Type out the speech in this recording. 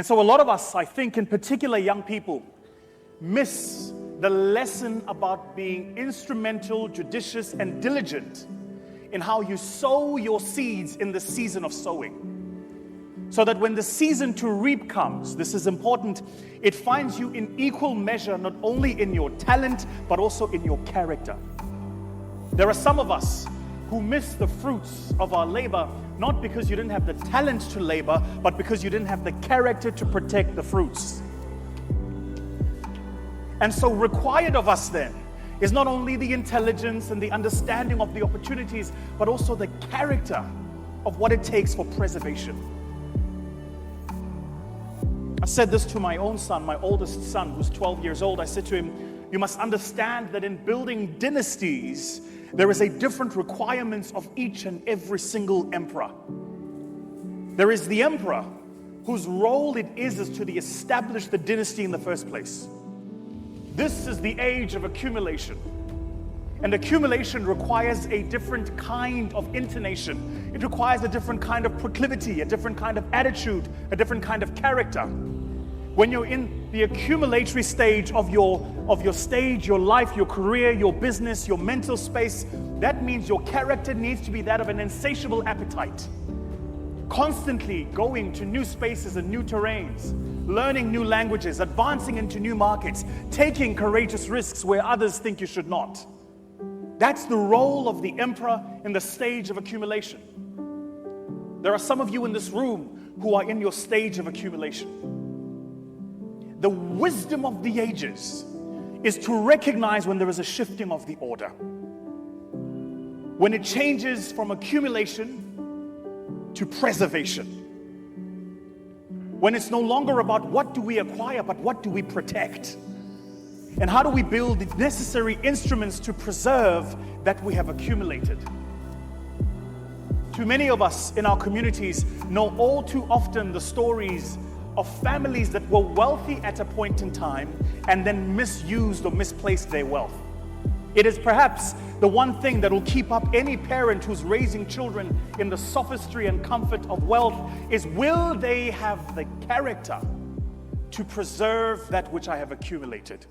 And so a lot of us, I think in particular young people, miss the lesson about being instrumental, judicious, and diligent in how you sow your seeds in the season of sowing. So that when the season to reap comes, this is important, it finds you in equal measure, not only in your talent, but also in your character. There are some of us who miss the fruits of our labor, not because you didn't have the talent to labor, but because you didn't have the character to protect the fruits. And so required of us then is not only the intelligence and the understanding of the opportunities, but also the character of what it takes for preservation. I said this to my own son, my oldest son, who's 12 years old. I said to him, you must understand that in building dynasties, there is a different requirements of each and every single emperor. There is the emperor whose role it is to establish the dynasty in the first place. This is the age of accumulation. And accumulation requires a different kind of intonation. It requires a different kind of proclivity, a different kind of attitude, a different kind of character. When you're in the accumulatory stage of your stage, your life, your career, your business, your mental space, that means your character needs to be that of an insatiable appetite. Constantly going to new spaces and new terrains, learning new languages, advancing into new markets, taking courageous risks where others think you should not. That's the role of the emperor in the stage of accumulation. There are some of you in this room who are in your stage of accumulation. The wisdom of the ages is to recognize when there is a shifting of the order. When it changes from accumulation to preservation. When it's no longer about what do we acquire, but what do we protect? And how do we build the necessary instruments to preserve that we have accumulated? Too many of us in our communities know all too often the stories of families that were wealthy at a point in time and then misused or misplaced their wealth. It is perhaps the one thing that will keep up any parent who's raising children in the sophistry and comfort of wealth is, will they have the character to preserve that which I have accumulated?